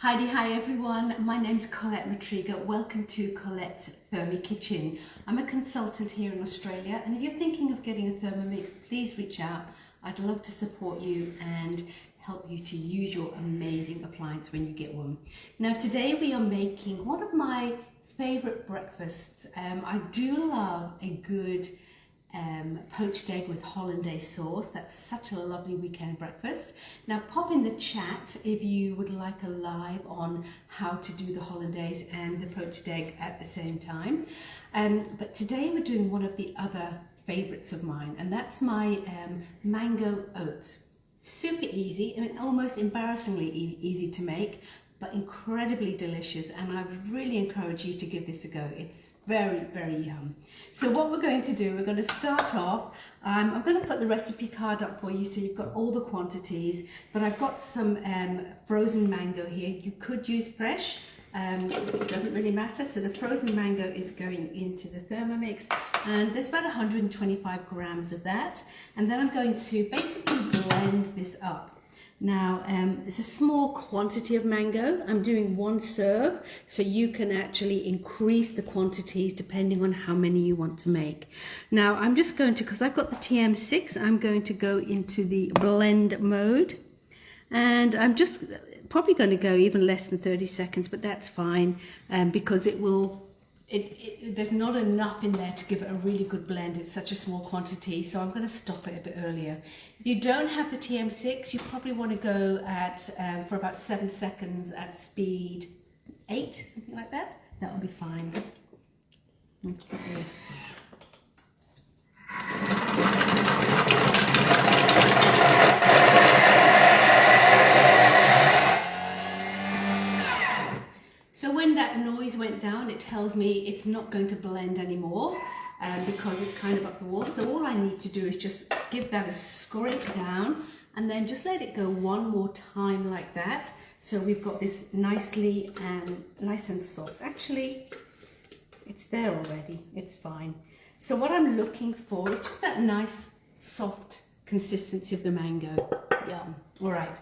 Hi everyone, my name's Colette Matriga. Welcome to Colette's Thermi Kitchen. I'm a consultant here in Australia, and if you're thinking of getting a Thermomix, please reach out. I'd love to support you and help you to use your amazing appliance when you get one. Now today we are making one of my favorite breakfasts. I do love a good poached egg with hollandaise sauce. That's such a lovely weekend breakfast. Now pop in the chat if you would like a live on how to do the hollandaise and the poached egg at the same time. But today we're doing one of the other favorites of mine, and that's my mango oats. Super easy and almost embarrassingly easy to make, but incredibly delicious, and I would really encourage you to give this a go. It's very yum. So what we're going to do, we're going to start off, I'm going to put the recipe card up for you so you've got all the quantities, but I've got some frozen mango here. You could use fresh, it doesn't really matter. So the frozen mango is going into the Thermomix, and there's about 125 grams of that, and then I'm going to basically blend this up. Now, it's a small quantity of mango. I'm doing one serve, so you can actually increase the quantities depending on how many you want to make. Now, I'm just going to, because I've got the TM6, I'm going to go into the blend mode, and I'm just probably going to go even less than 30 seconds, but that's fine, because it will, there's not enough in there to give it a really good blend. It's such a small quantity, so I'm going to stop it a bit earlier. If you don't have the TM6, you probably want to go at for about 7 seconds at speed 8, something like that. That will be fine. Okay. So when that noise went down, it tells me it's not going to blend anymore because it's kind of up the wall. So all I need to do is just give that a scrape down and then just let it go one more time like that. So we've got this nice and soft. Actually, it's there already, it's fine. So what I'm looking for is just that nice soft consistency of the mango. Yum. All right.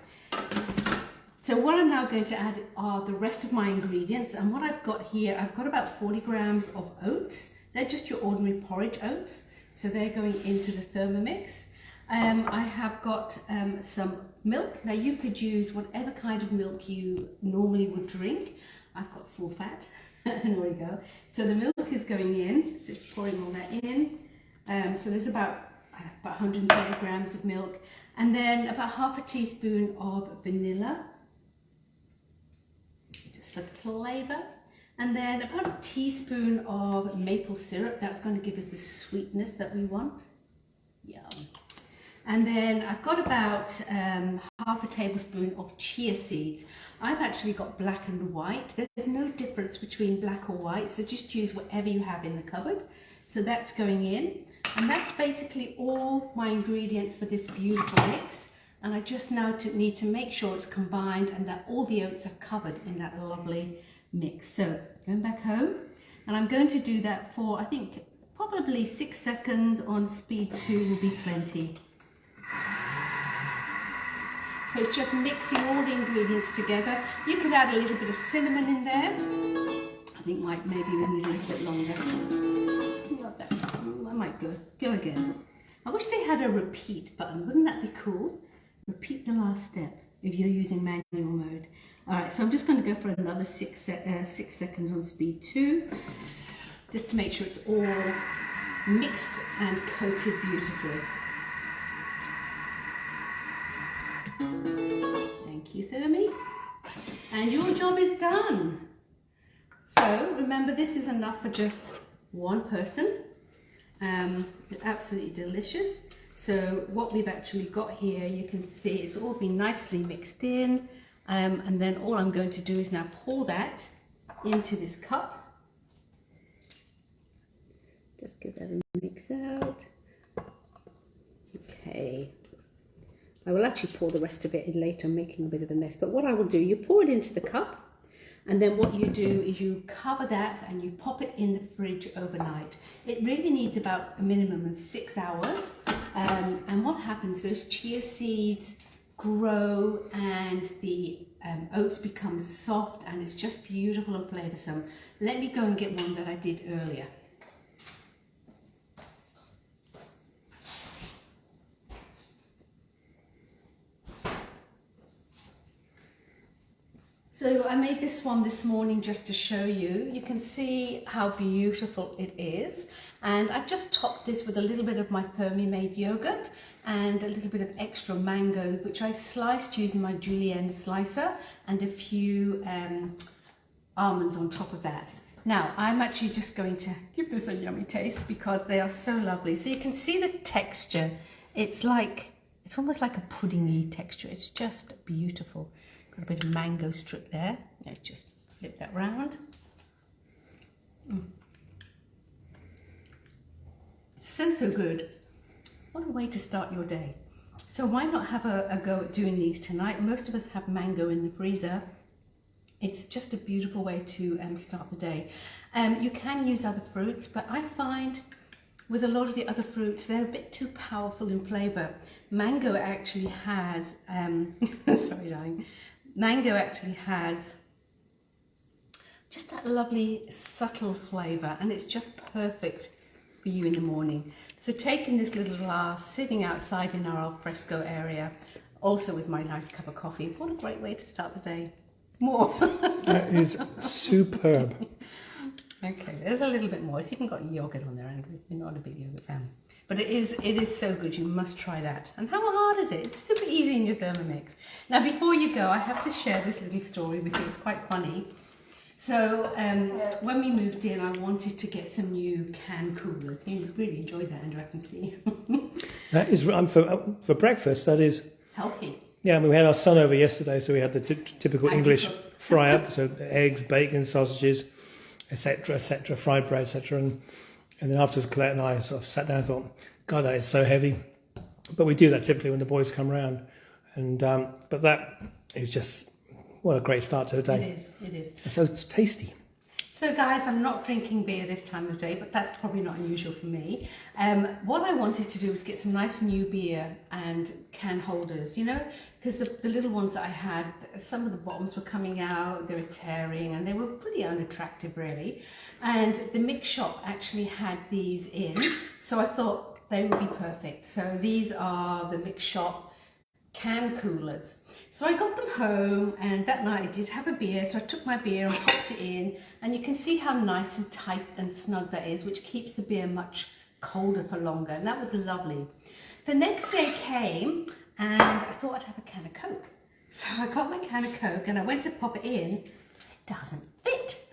So what I'm now going to add are the rest of my ingredients, and what I've got here, I've got about 40 grams of oats. They're just your ordinary porridge oats, so they're going into the Thermomix. I have got some milk. Now you could use whatever kind of milk you normally would drink. I've got full fat, there we go. So the milk is going in, so it's pouring all that in. So there's about 130 grams of milk, and then about half a teaspoon of vanilla, for the flavour, and then about a teaspoon of maple syrup. That's going to give us the sweetness that we want. Yum. And then I've got about half a tablespoon of chia seeds. I've actually got black and white. There's no difference between black or white, so just use whatever you have in the cupboard. So that's going in, and that's basically all my ingredients for this beautiful mix. And I just now need to make sure it's combined and that all the oats are covered in that lovely mix. So going back home, and I'm going to do that for, I think, probably 6 seconds on speed 2 will be plenty. So it's just mixing all the ingredients together. You could add a little bit of cinnamon in there. I think maybe we need a little bit longer. Not that. I might go again. I wish they had a repeat button. Wouldn't that be cool? Repeat the last step if you're using manual mode. All right, so I'm just going to go for another 6 seconds on speed 2, just to make sure it's all mixed and coated beautifully. Thank you, Thermi. And your job is done. So remember, this is enough for just one person. It's absolutely delicious. So what we've actually got here, you can see it's all been nicely mixed in, and then all I'm going to do is now pour that into this cup. Just give that a mix out. Okay. I will actually pour the rest of it in later. I'm making a bit of a mess, but what I will do, you pour it into the cup, and then what you do is you cover that and you pop it in the fridge overnight. It really needs about a minimum of 6 hours. And what happens, those chia seeds grow and the oats become soft, and it's just beautiful and flavoursome. Let me go and get one that I did earlier. So I made this one this morning just to show you. You can see how beautiful it is. And I've just topped this with a little bit of my Thermi-made yogurt and a little bit of extra mango, which I sliced using my julienne slicer, and a few almonds on top of that. Now, I'm actually just going to give this a yummy taste because they are so lovely. So you can see the texture. It's almost like a puddingy texture. It's just beautiful. Got a bit of mango strip there. Let's just flip that round. It's so good. What a way to start your day. So why not have a go at doing these tonight? Most of us have mango in the freezer. It's just a beautiful way to start the day. You can use other fruits, but I find with a lot of the other fruits, they're a bit too powerful in flavour. Mango actually has, sorry darling, mango actually has just that lovely subtle flavour, and it's just perfect for you in the morning. So taking this little glass, sitting outside in our al fresco area, also with my nice cup of coffee, what a great way to start the day. More. That is superb. Okay, there's a little bit more. It's even got yogurt on there, and you're not a big yogurt fan. But it is so good. You must try that. And how hard is it? It's super easy in your Thermomix. Now, before you go, I have to share this little story with you. It's quite funny. So when we moved in, I wanted to get some new can coolers. You really enjoyed that, Andrew, I can see. That is, for breakfast, that is healthy. Yeah, I mean, we had our son over yesterday, so we had the typical English fry up, so eggs, bacon, sausages, etc., fried bread, etc. And then afterwards, Colette and I sort of sat down and thought, God, that is so heavy. But we do that typically when the boys come round. And but that is just, what a great start to the day. It is. And so it's tasty. So guys, I'm not drinking beer this time of day, but that's probably not unusual for me. What I wanted to do was get some nice new beer and can holders, you know, because the little ones that I had, some of the bottoms were coming out, they were tearing, and they were pretty unattractive really. And the mix shop actually had these in, so I thought they would be perfect. So these are the mix shop can coolers. So I got them home, and that night I did have a beer, so I took my beer and popped it in, and you can see how nice and tight and snug that is, which keeps the beer much colder for longer, and that was lovely. The next day came, and I thought I'd have a can of Coke. So I got my can of Coke, and I went to pop it in. It doesn't fit.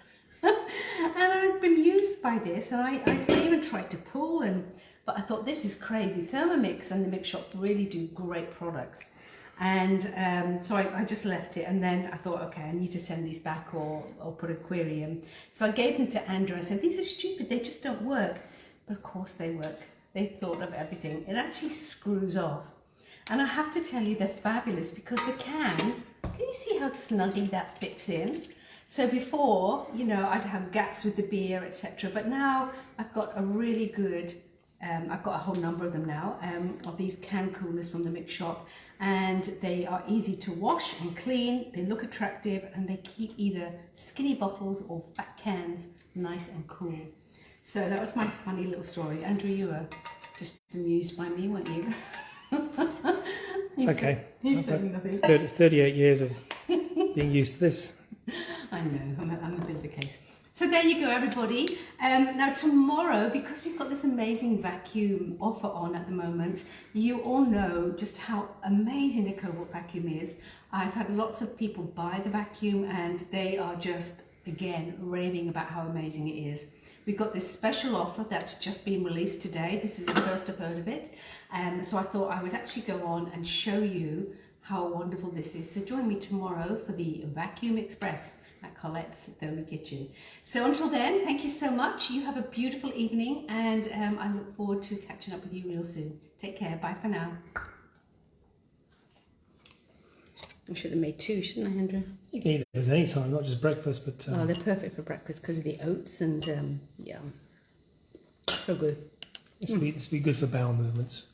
And I was bemused by this, and I even tried to pull, but I thought, this is crazy. Thermomix and the Mix Shop really do great products. And so I just left it, and then I thought, okay, I need to send these back or put a query in. So I gave them to Andrew and said, these are stupid, they just don't work. But of course they work. They thought of everything. It actually screws off. And I have to tell you, they're fabulous, because the can you see how snugly that fits in? So before, you know, I'd have gaps with the beer, etc. But now I've got a really good, I've got a whole number of them now, of these can coolers from the Mix Shop, and they are easy to wash and clean, they look attractive, and they keep either skinny bottles or fat cans nice and cool. So that was my funny little story. Andrew, you were just amused by me, weren't you? It's okay. He said nothing. 38 years of being used to this. I know, I'm a bit of a case. So there you go, everybody. Now tomorrow, because we've got this amazing vacuum offer on at the moment, you all know just how amazing the Cobalt vacuum is. I've had lots of people buy the vacuum, and they are just, again, raving about how amazing it is. We've got this special offer that's just been released today. This is the first I've heard of it. So I thought I would actually go on and show you how wonderful this is. So join me tomorrow for the Vacuum Express at Colette's Thermi Kitchen. So until then, thank you so much. You have a beautiful evening, and I look forward to catching up with you real soon. Take care. Bye for now. I should have made two, shouldn't I, Andrew? You can eat those any time, not just breakfast, but... Oh, they're perfect for breakfast because of the oats, and yeah, so good. This would be good for bowel movements.